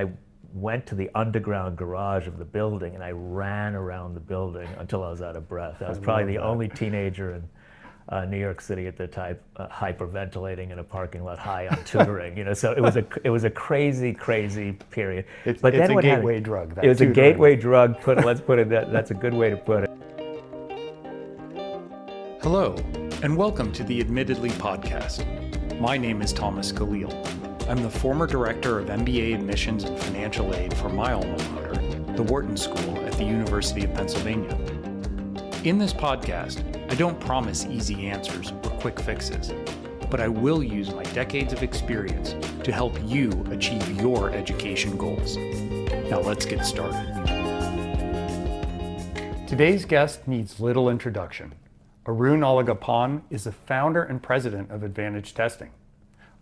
I went to the underground garage of the building and I ran around the building until I was out of breath. I was probably the only teenager in New York City at the time hyperventilating in a parking lot high on tutoring. So it was a crazy period. It's then a what gateway happened, drug. it was tutoring. a gateway drug. Let's put it that's a good way to put it. Hello, and welcome to the Admittedly podcast. My name is Thomas Caleel. I'm the former director of MBA admissions and financial aid for my alma mater, the Wharton School at the University of Pennsylvania. In this podcast, I don't promise easy answers or quick fixes, but I will use my decades of experience to help you achieve your education goals. Now let's get started. Today's guest needs little introduction. Arun Alagappan is the founder and president of Advantage Testing.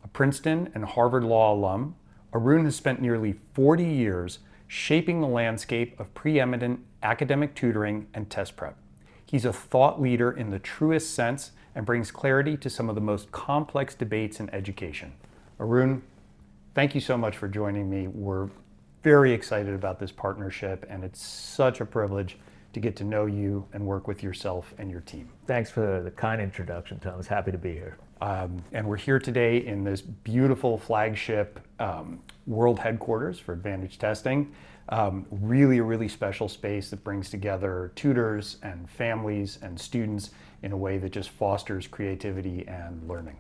A Princeton and Harvard Law alum, Arun has spent nearly 40 years shaping the landscape of preeminent academic tutoring and test prep. He's a thought leader in the truest sense and brings clarity to some of the most complex debates in education. Arun, thank you so much for joining me. We're very excited about this partnership, and it's such a privilege to get to know you and work with yourself and your team. Thanks for the kind introduction, Thomas. Happy to be here. And we're here today in this beautiful flagship world headquarters for Advantage Testing. Really a really special space that brings together tutors and families and students in a way that just fosters creativity and learning.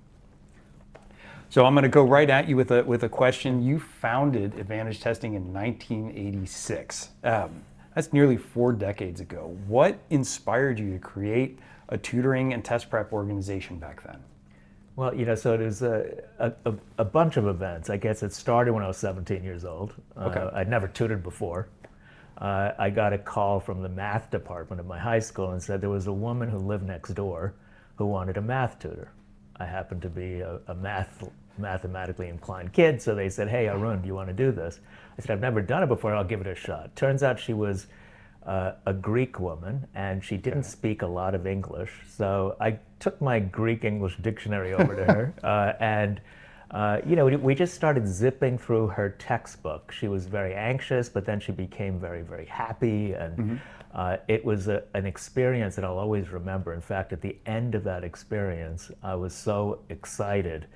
So I'm going to go right at you with a question. You founded Advantage Testing in 1986. That's nearly 4 decades ago. What inspired you to create a tutoring and test prep organization back then? Well, so it was a bunch of events. I guess it started when I was 17 years old. Okay. I'd never tutored before. I got a call from the math department of my high school and said there was a woman who lived next door who wanted a math tutor. I happened to be a mathematically inclined kid, so they said, "Hey, Arun, do you want to do this?" I said, "I've never done it before, I'll give it a shot." Turns out she was a Greek woman, and she didn't speak a lot of English. So I took my Greek-English dictionary over to her, and we just started zipping through her textbook. She was very anxious, but then she became very, very happy, and it was an experience that I'll always remember. In fact, at the end of that experience, I was so excited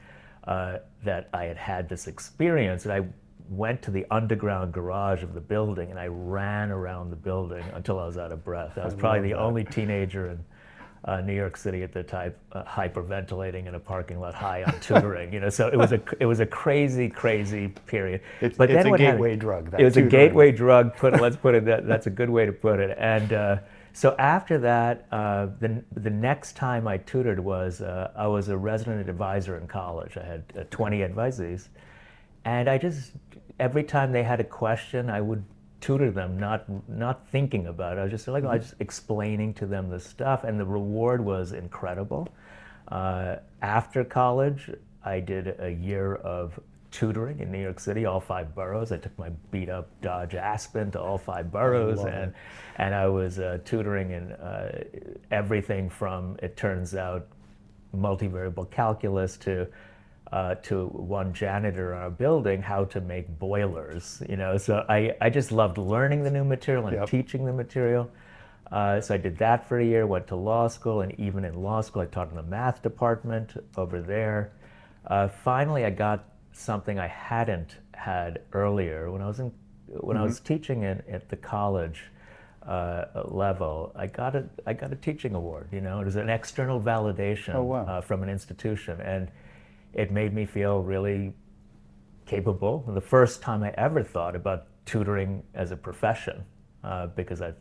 that I had this experience that I went to the underground garage of the building and I ran around the building until I was out of breath. I was probably the only teenager in New York City at the time hyperventilating in a parking lot high on tutoring. So it was a crazy period. It's a gateway drug. It was a gateway drug. Let's put it that's a good way to put it. And so after that, the next time I tutored was I was a resident advisor in college. I had 20 advisees, and every time they had a question, I would tutor them, not thinking about it. I was just I was just explaining to them the stuff, and the reward was incredible. After college, I did a year of tutoring in New York City, all 5 boroughs. I took my beat up Dodge Aspen to all 5 boroughs, and I was tutoring in everything from, it turns out, multivariable calculus to one janitor on a building how to make boilers. So I just loved learning the new material and teaching the material. So I did that for a year, went to law school, and even in law school I taught in the math department over there. Finally I got something I hadn't had earlier. When I was teaching at the college level, I got a teaching award. It was an external validation from an institution, and it made me feel really capable. The first time I ever thought about tutoring as a profession, because I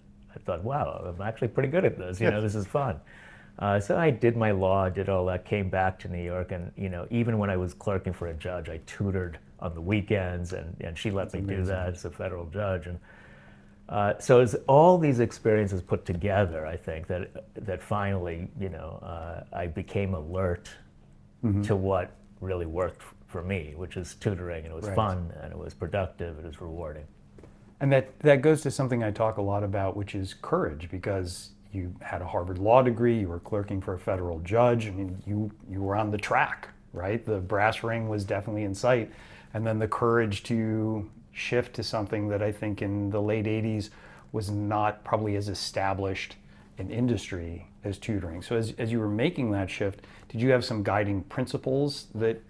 thought, wow, I'm actually pretty good at this. This is fun. So I did my law, did all that, came back to New York, and even when I was clerking for a judge, I tutored on the weekends, and she let me do that as a federal judge. And so it's all these experiences put together, I think, that finally, I became alert to what really worked for me, which is tutoring, and it was fun, and it was productive, it was rewarding. And that goes to something I talk a lot about, which is courage, because you had a Harvard Law degree, you were clerking for a federal judge. I mean, you were on the track, right? The brass ring was definitely in sight. And then the courage to shift to something that I think in the late 80s was not probably as established an industry as tutoring. So as you were making that shift, did you have some guiding principles that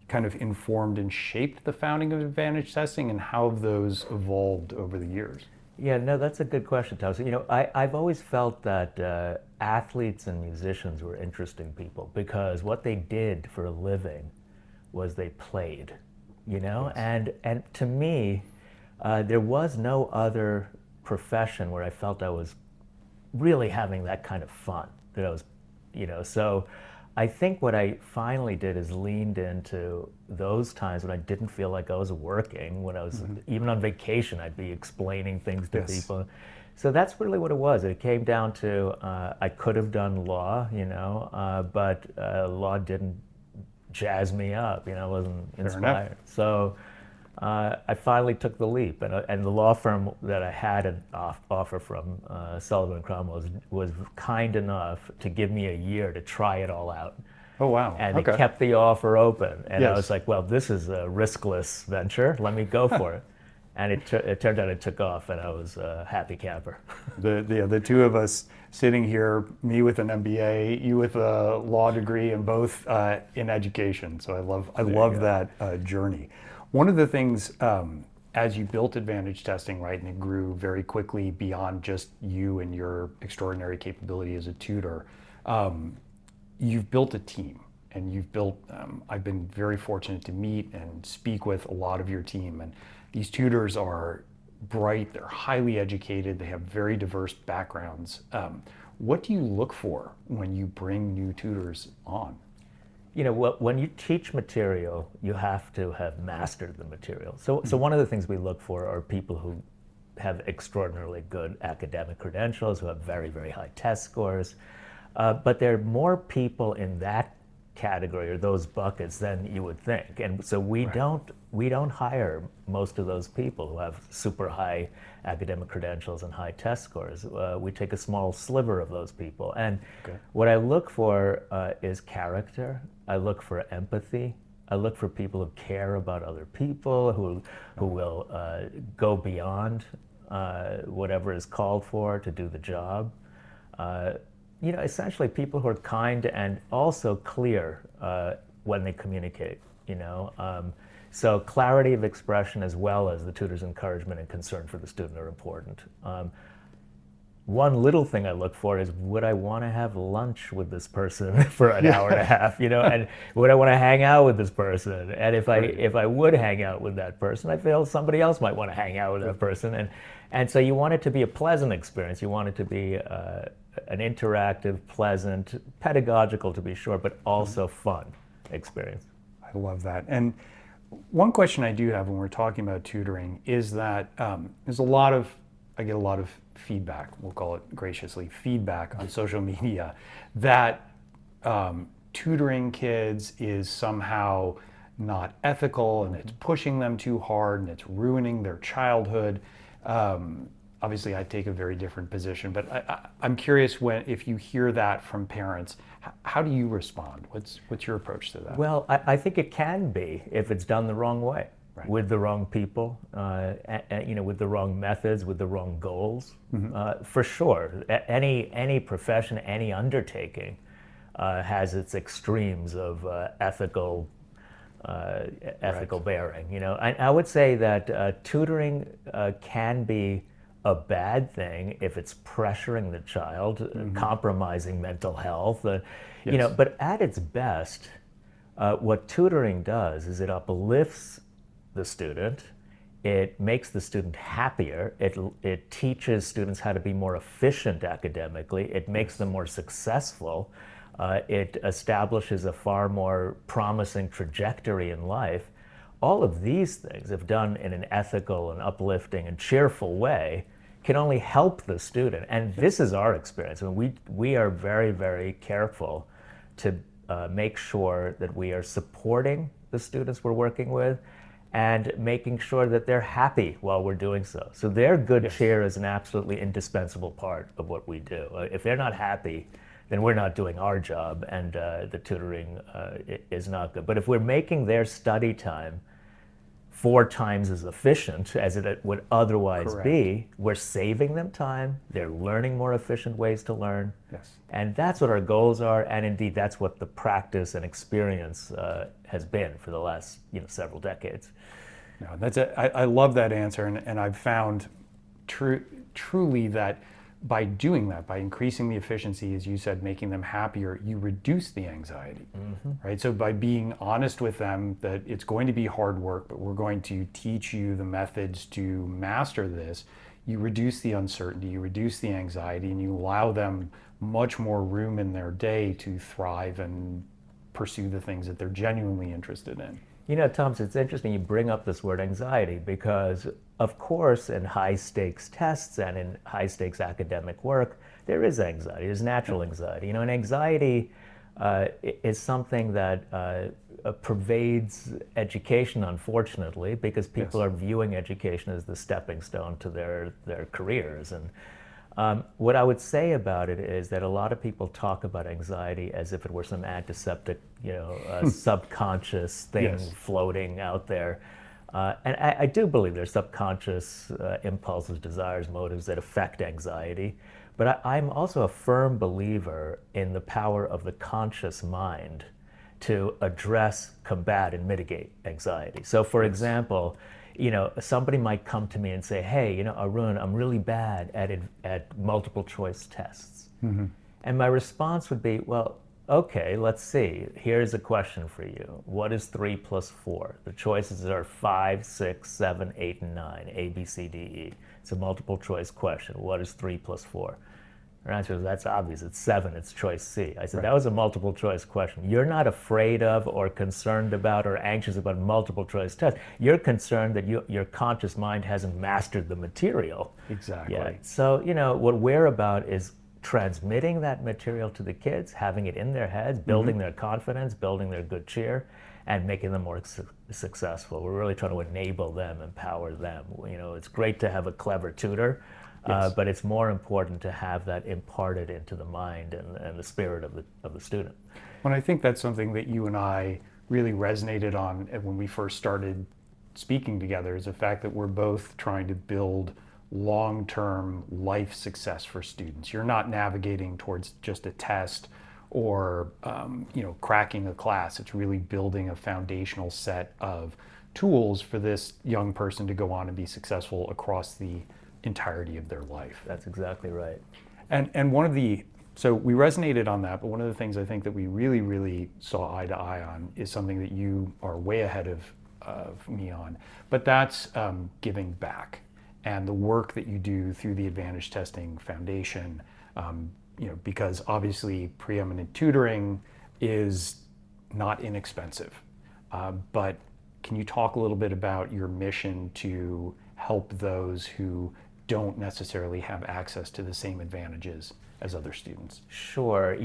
kind of informed and shaped the founding of advantage testing, and how have those evolved over the years? Yeah, no, that's a good question, Thomas. I've always felt that athletes and musicians were interesting people because what they did for a living was they played, Yes. and to me, there was no other profession where I felt I was really having that kind of fun. That I was, so I think what I finally did is leaned into those times when I didn't feel like I was working, when I was even on vacation, I'd be explaining things to Yes. people. So that's really what it was. It came down to I could have done law, but law didn't jazz me up, I wasn't inspired. So I finally took the leap, and the law firm that I had an offer from, Sullivan and Cromwell, was kind enough to give me a year to try it all out. Oh, wow. And Okay. they kept the offer open, and I Yes. was like, well, this is a riskless venture. Let me go for it. And it turned out it took off, and I was a happy camper. The two of us sitting here, me with an MBA, you with a law degree, and both in education. So I love that journey. One of the things, as you built Advantage Testing, right, and it grew very quickly beyond just you and your extraordinary capability as a tutor, you've built a team. And you've built, I've been very fortunate to meet and speak with a lot of your team. And these tutors are bright, they're highly educated, they have very diverse backgrounds. What do you look for when you bring new tutors on? When you teach material, you have to have mastered the material. So one of the things we look for are people who have extraordinarily good academic credentials, who have very, very high test scores. But there are more people in that category or those buckets than you would think. And so we don't hire most of those people who have super high academic credentials and high test scores. We take a small sliver of those people. And what I look for is character. I look for empathy. I look for people who care about other people, who will go beyond whatever is called for to do the job. Essentially people who are kind and also clear when they communicate, So clarity of expression as well as the tutor's encouragement and concern for the student are important. One little thing I look for is, would I want to have lunch with this person for an hour and a half, and would I want to hang out with this person? And if I would hang out with that person, I feel somebody else might want to hang out with that person. And so you want it to be a pleasant experience. You want it to be an interactive, pleasant, pedagogical to be sure, but also fun experience. I love that. And one question I do have when we're talking about tutoring is that I get a lot of feedback, we'll call it graciously feedback on social media, that tutoring kids is somehow not ethical and it's pushing them too hard and it's ruining their childhood. Obviously, I take a very different position, but I'm curious if you hear that from parents, how do you respond? What's your approach to that? Well, I think it can be if it's done the wrong way, with the wrong people, with the wrong methods, with the wrong goals. For sure, any profession, any undertaking has its extremes of ethical bearing. I would say that tutoring can be a bad thing if it's pressuring the child, compromising mental health. But at its best, what tutoring does is it uplifts the student. It makes the student happier. It teaches students how to be more efficient academically. It makes them more successful. It establishes a far more promising trajectory in life. All of these things, if done in an ethical and uplifting and cheerful way, can only help the student. And this is our experience. I mean, we are very, very careful to make sure that we are supporting the students we're working with and making sure that they're happy while we're doing so. So their good cheer is an absolutely indispensable part of what we do. If they're not happy, then we're not doing our job, and the tutoring is not good. But if we're making their study time 4 times as efficient as it would otherwise Correct. be. We're saving them time. They're learning more efficient ways to learn. Yes. And that's what our goals are. And indeed, that's what the practice and experience has been for the last several decades. No, I love that answer, and I've found truly that by doing that, by increasing the efficiency, as you said, making them happier, you reduce the anxiety, right? So by being honest with them that it's going to be hard work, but we're going to teach you the methods to master this, you reduce the uncertainty, you reduce the anxiety, and you allow them much more room in their day to thrive and pursue the things that they're genuinely interested in. Thomas, it's interesting you bring up this word anxiety because, of course, in high-stakes tests and in high-stakes academic work, there is anxiety. There's natural anxiety. And anxiety is something that pervades education, unfortunately, because people are viewing education as the stepping stone to their careers. And what I would say about it is that a lot of people talk about anxiety as if it were some antiseptic, subconscious thing floating out there. And I do believe there's subconscious impulses, desires, motives that affect anxiety. But I'm also a firm believer in the power of the conscious mind to address, combat, and mitigate anxiety. So, for example, somebody might come to me and say, hey, Arun, I'm really bad at multiple choice tests. And my response would be, well, okay, let's see. Here's a question for you. What is 3 plus 4? The choices are 5, 6, 7, 8, and 9, A, B, C, D, E. It's a multiple choice question. What is 3 plus 4? Her answer is, that's obvious. It's 7. It's choice C. I said, that was a multiple choice question. You're not afraid of or concerned about or anxious about multiple choice tests. You're concerned that your conscious mind hasn't mastered the material. Exactly. Yet. So, what we're about is transmitting that material to the kids, having it in their heads, building their confidence, building their good cheer, and making them more successful. We're really trying to enable them, empower them. It's great to have a clever tutor, but it's more important to have that imparted into the mind and the spirit of the student. Well, I think that's something that you and I really resonated on when we first started speaking together, is the fact that we're both trying to build long-term life success for students. You're not navigating towards just a test or cracking a class. It's really building a foundational set of tools for this young person to go on and be successful across the entirety of their life. That's exactly right. And so we resonated on that, but one of the things I think that we really, really saw eye to eye on is something that you are way ahead of me on, but that's giving back. And the work that you do through the Advantage Testing Foundation, because obviously preeminent tutoring is not inexpensive. But can you talk a little bit about your mission to help those who don't necessarily have access to the same advantages as other students? Sure.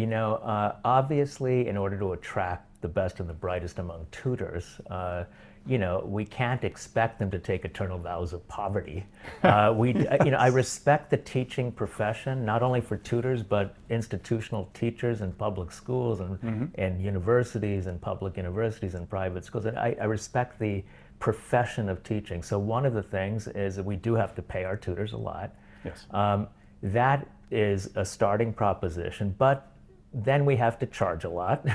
Obviously, in order to attract the best and the brightest among tutors, we can't expect them to take eternal vows of poverty. I respect the teaching profession, not only for tutors, but institutional teachers in public schools and universities and public universities and private schools. And I respect the profession of teaching. So one of the things is that we do have to pay our tutors a lot. Yes. That is a starting proposition, but then we have to charge a lot.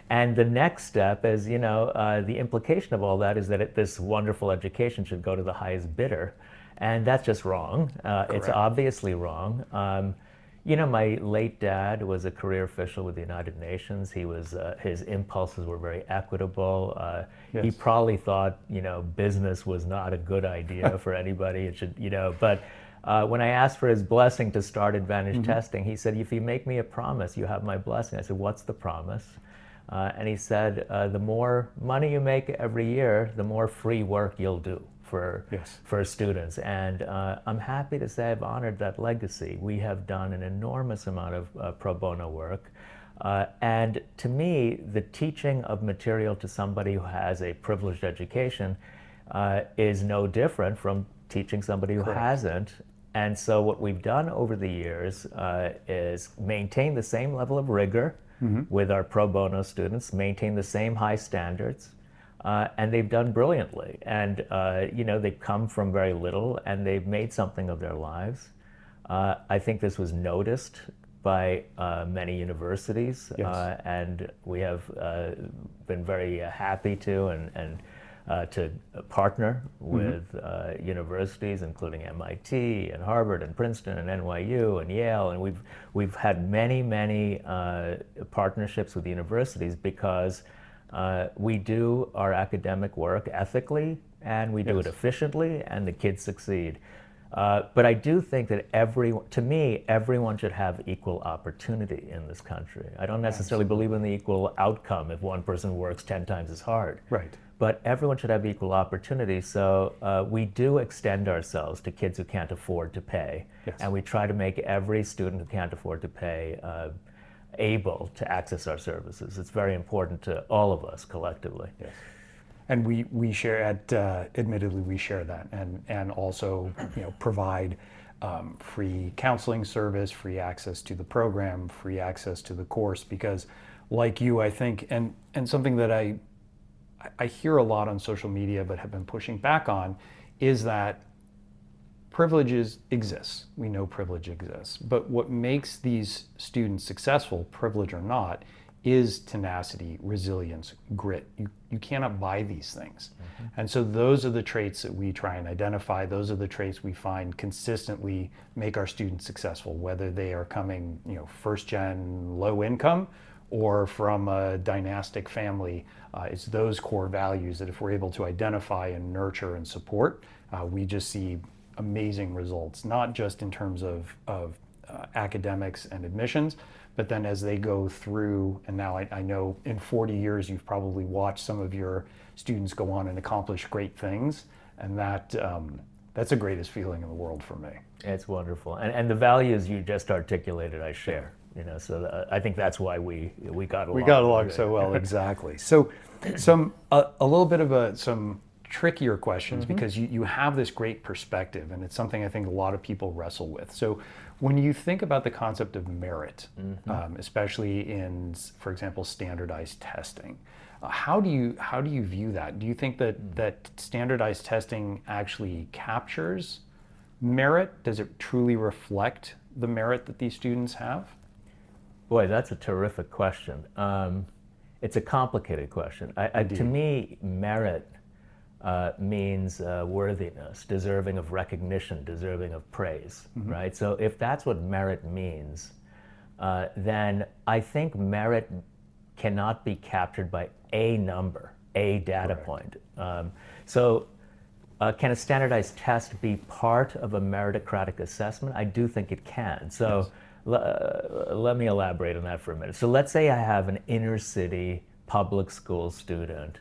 And the next step is, the implication of all that is that this wonderful education should go to the highest bidder. And that's just wrong. It's obviously wrong. My late dad was a career official with the United Nations. His impulses were very equitable. He probably thought, business was not a good idea for anybody. It should, but when I asked for his blessing to start Advantage Testing, he said, if you make me a promise, you have my blessing. I said, what's the promise? And he said, the more money you make every year, the more free work you'll do for students. And I'm happy to say I've honored that legacy. We have done an enormous amount of pro bono work. And to me, the teaching of material to somebody who has a privileged education is no different from teaching somebody who hasn't. And so what we've done over the years is maintain the same level of rigor with our pro bono students, maintain the same high standards, and they've done brilliantly. And they've come from very little, and they've made something of their lives. I think this was noticed by many universities, Yes. and we have been very happy to partner with universities, including MIT and Harvard and Princeton and NYU and Yale, and we've had many partnerships with universities because we do our academic work ethically, and we do it efficiently, and the kids succeed. But I do think that everyone should have equal opportunity in this country. I don't necessarily believe in the equal outcome if one person works 10 times as hard. Right. But everyone should have equal opportunity. So we do extend ourselves to kids who can't afford to pay. Yes. And we try to make every student who can't afford to pay able to access our services. It's very important to all of us collectively. Yes. And we share admittedly we share that, and also provide free counseling service, free access to the program, free access to the course, because like you, I think, and something that I hear a lot on social media but have been pushing back on is that privileges exists. We know privilege exists, but what makes these students successful, privilege or not, is tenacity, resilience, grit. You cannot buy these things. And so those are the traits that we try and identify. Those are the traits we find consistently make our students successful, whether they are coming, first gen low income or from a dynastic family. It's those core values that if we're able to identify and nurture and support, we just see amazing results, not just in terms of academics and admissions, but then as they go through, and now I know in 40 years you've probably watched some of your students go on and accomplish great things, and that's the greatest feeling in the world for me. It's wonderful, and the values you just articulated, I share. So I think that's why we got along. We got along so well, exactly. So, a little bit of some trickier questions, because you have this great perspective, and it's something I think a lot of people wrestle with. So when you think about the concept of merit, especially in, for example, standardized testing, how do you view that? Do you think that standardized testing actually captures merit? Does it truly reflect the merit that these students have? Boy, that's a terrific question. It's a complicated question. To me, merit means worthiness, deserving of recognition, deserving of praise, right? So if that's what merit means, then I think merit cannot be captured by a number, a data point. So can a standardized test be part of a meritocratic assessment? I do think it can. So let me elaborate on that for a minute. So let's say I have an inner city public school student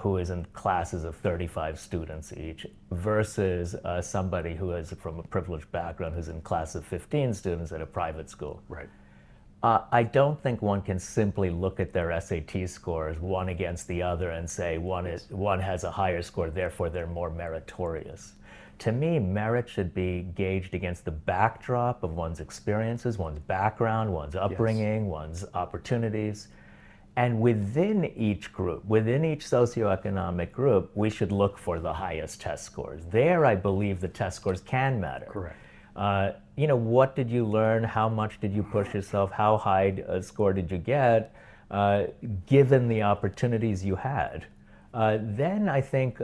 who is in classes of 35 students each, versus somebody who is from a privileged background who's in class of 15 students at a private school. Right. I don't think one can simply look at their SAT scores one against the other and say one has a higher score, therefore they're more meritorious. To me, merit should be gauged against the backdrop of one's experiences, one's background, one's upbringing, one's opportunities. And within each group, within each socioeconomic group, we should look for the highest test scores. There, I believe the test scores can matter. Correct. What did you learn? How much did you push yourself? How high a score did you get, given the opportunities you had? Then I think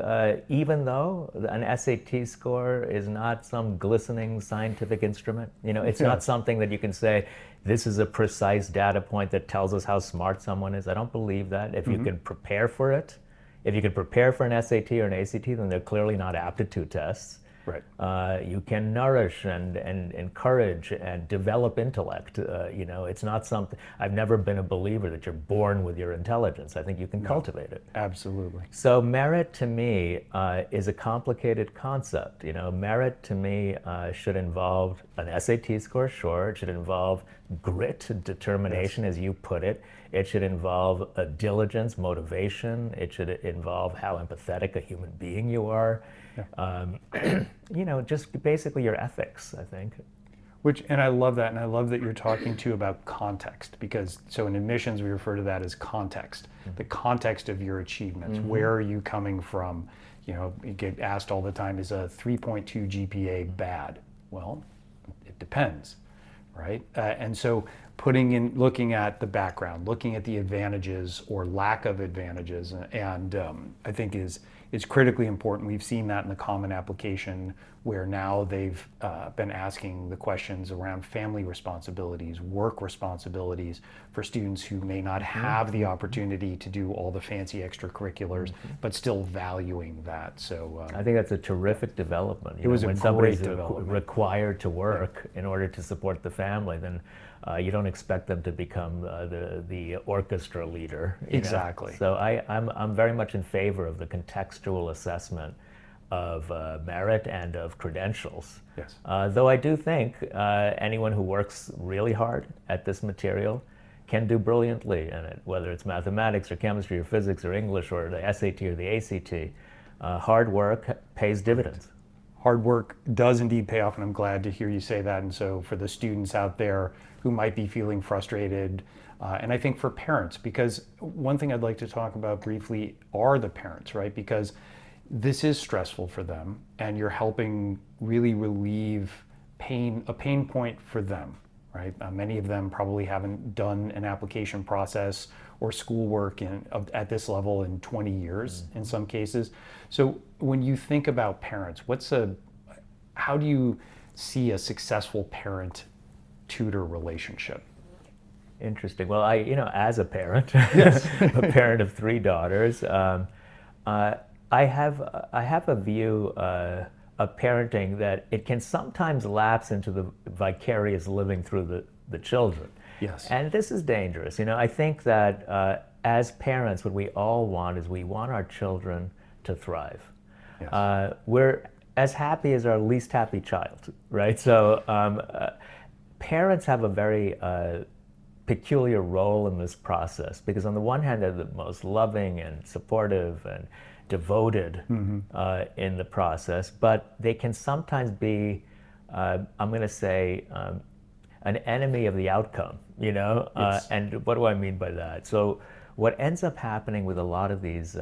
even though an SAT score is not some glistening scientific instrument, it's not something that you can say, this is a precise data point that tells us how smart someone is. I don't believe that. If you can prepare for it, if you can prepare for an SAT or an ACT, then they're clearly not aptitude tests. Right. You can nourish and encourage and develop intellect. It's not something, I've never been a believer that you're born with your intelligence. I think you can cultivate it. Absolutely. So merit to me is a complicated concept. Merit to me should involve an SAT score, sure. It should involve grit, determination, as you put it. It should involve diligence, motivation. It should involve how empathetic a human being you are. Just basically your ethics, I think. And I love that, and I love that you're talking too about context, because so in admissions we refer to that as context, the context of your achievements. Where are you coming from? You know, you get asked all the time, is a 3.2 GPA bad? Well, it depends, right? And so looking at the background, looking at the advantages or lack of advantages, and I think is critically important. We've seen that in the Common Application, where now they've been asking the questions around family responsibilities, work responsibilities for students who may not have the opportunity to do all the fancy extracurriculars, but still valuing that. So I think that's a terrific development. It was a when great somebody's development. required to work in order to support the family, then you don't expect them to become the orchestra leader. You know? Exactly. So I'm very much in favor of the contextual assessment of merit and of credentials. Yes. Though I do think anyone who works really hard at this material can do brilliantly in it, whether it's mathematics or chemistry or physics or English or the SAT or the ACT. Hard work pays dividends. Hard work does indeed pay off, and I'm glad to hear you say that. And so for the students out there who might be feeling frustrated, and I think for parents, because one thing I'd like to talk about briefly are the parents, right? Because this is stressful for them, and you're helping really relieve a pain point for them, right? Many of them probably haven't done an application process or schoolwork at this level in 20 years in some cases. So when you think about parents, how do you see a successful parent-tutor relationship? Interesting. Well, as a parent, a parent of 3 daughters, I have a view of parenting that it can sometimes lapse into the vicarious living through the children. Yes. And this is dangerous. I think that as parents, what we all want is we want our children to thrive. Yes. We're as happy as our least happy child, right? So parents have a very peculiar role in this process, because on the one hand, they're the most loving and supportive and devoted in the process, but they can sometimes be, I'm going to say, an enemy of the outcome, Yes. And what do I mean by that? So what ends up happening with a lot of these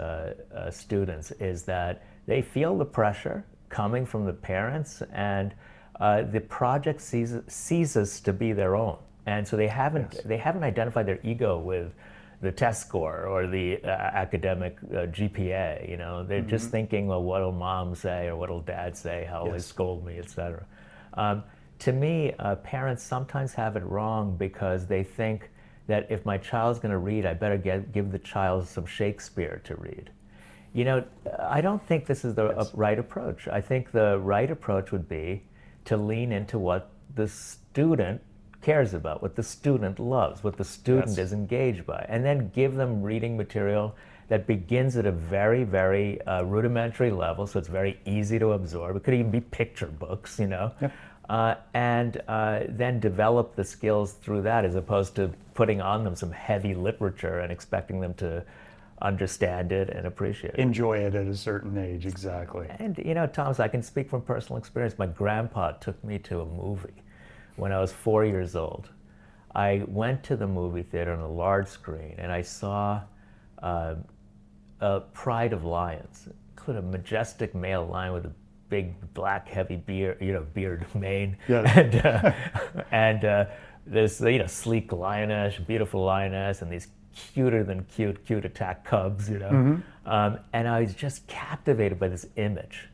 students is that they feel the pressure coming from the parents, and the project ceases to be their own. And so they haven't identified their ego with the test score or the academic GPA. They're just thinking, well, what'll mom say, or what'll dad say, how will they scold me, etc. To me, parents sometimes have it wrong, because they think that if my child's going to read, I better give the child some Shakespeare to read. I don't think this is the right approach. I think the right approach would be to lean into what the student cares about, what the student loves, what the student is engaged by, and then give them reading material that begins at a very, very rudimentary level, so it's very easy to absorb. It could even be picture books, and then develop the skills through that, as opposed to putting on them some heavy literature and expecting them to understand it and appreciate it. Enjoy it at a certain age, exactly. And Thomas, I can speak from personal experience. My grandpa took me to a movie when I was 4 years old. I went to the movie theater on a large screen, and I saw a pride of lions. Include a majestic male lion with a big black heavy beard mane, and this sleek lioness, beautiful lioness, and these cuter than cute attack cubs, and I was just captivated by this image.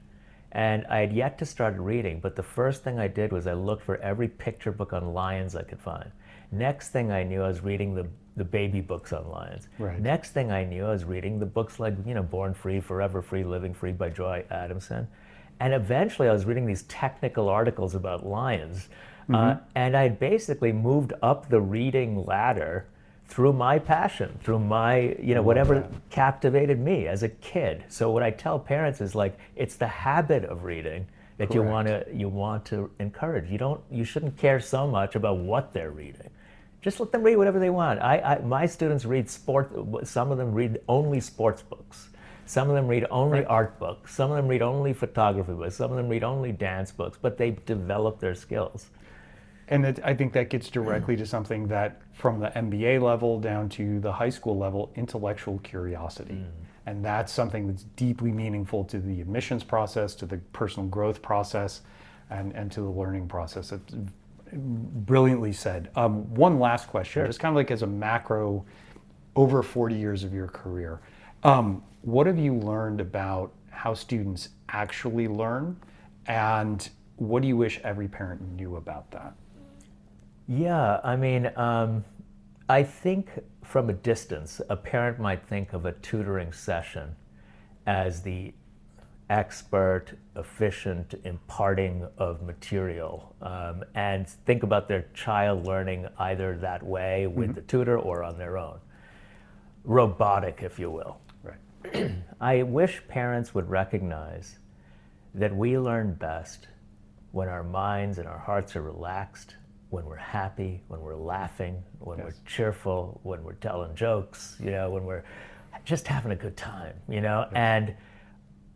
And I had yet to start reading, but the first thing I did was I looked for every picture book on lions I could find. Next thing I knew, I was reading the baby books on lions. Right. Next thing I knew, I was reading the books like, Born Free, Forever Free, Living Free by Joy Adamson. And eventually I was reading these technical articles about lions. And I basically moved up the reading ladder through my passion, through my, whatever captivated me as a kid. So what I tell parents is, like, it's the habit of reading that you want to encourage. You shouldn't care so much about what they're reading. Just let them read whatever they want. My students read some of them read only sports books. Some of them read only art books. Some of them read only photography books. Some of them read only dance books, but they develop their skills. And I think that gets directly to something that from the MBA level down to the high school level, intellectual curiosity. And that's something that's deeply meaningful to the admissions process, to the personal growth process, and to the learning process. It's brilliantly said. One last question, Sure. just kind of like as a macro, over 40 years of your career, what have you learned about how students actually learn, and what do you wish every parent knew about that? Yeah, I mean, I think from a distance, a parent might think of a tutoring session as the expert, efficient imparting of material, and think about their child learning either that way with the tutor or on their own. Robotic, if you will. Right. I wish parents would recognize that we learn best when our minds and our hearts are relaxed, when we're happy, when we're laughing, when we're cheerful, when we're telling jokes, when we're just having a good time, And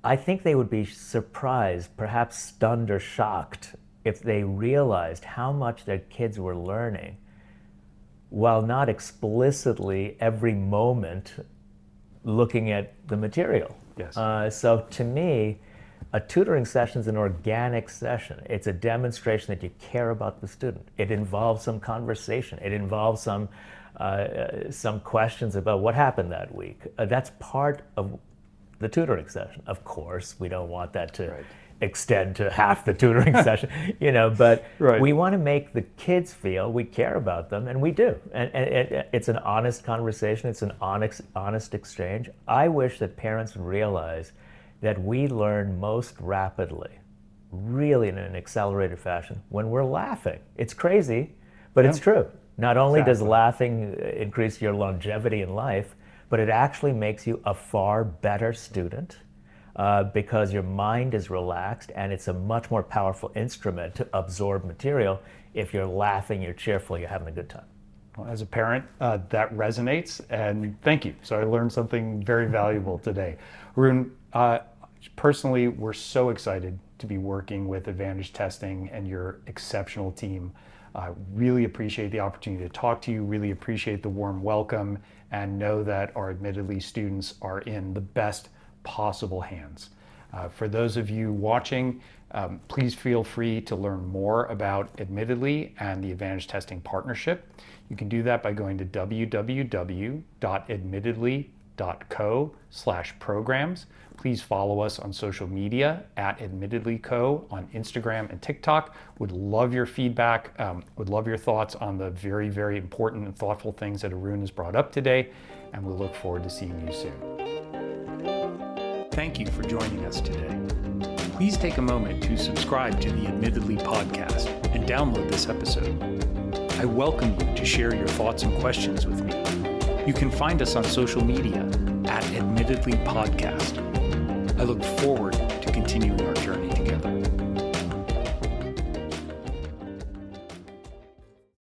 I think they would be surprised, perhaps stunned or shocked, if they realized how much their kids were learning while not explicitly every moment looking at the material. Yes. So to me, a tutoring session is an organic session. It's a demonstration that you care about the student. It involves some conversation. It involves some questions about what happened that week. That's part of the tutoring session. Of course, we don't want that to extend to half the tutoring session, but we want to make the kids feel we care about them, and we do. And it's an honest conversation. It's an honest exchange. I wish that parents would realize that we learn most rapidly, really in an accelerated fashion, when we're laughing. It's crazy, but it's true. Not only does laughing increase your longevity in life, but it actually makes you a far better student because your mind is relaxed, and it's a much more powerful instrument to absorb material if you're laughing, you're cheerful, you're having a good time. Well, as a parent, that resonates, and thank you. So I learned something very valuable today. Arun, personally, we're so excited to be working with Advantage Testing and your exceptional team. I really appreciate the opportunity to talk to you, really appreciate the warm welcome, and know that our Admittedly students are in the best possible hands. For those of you watching, please feel free to learn more about Admittedly and the Advantage Testing Partnership. You can do that by going to www.admittedly.co/programs. Please follow us on social media at AdmittedlyCo on Instagram and TikTok. Would love your feedback, would love your thoughts on the very, very important and thoughtful things that Arun has brought up today, and we look forward to seeing you soon. Thank you for joining us today. Please take a moment to subscribe to the Admittedly podcast and download this episode. I welcome you to share your thoughts and questions with me. You can find us on social media at Admittedly Podcast. I look forward to continuing our journey together.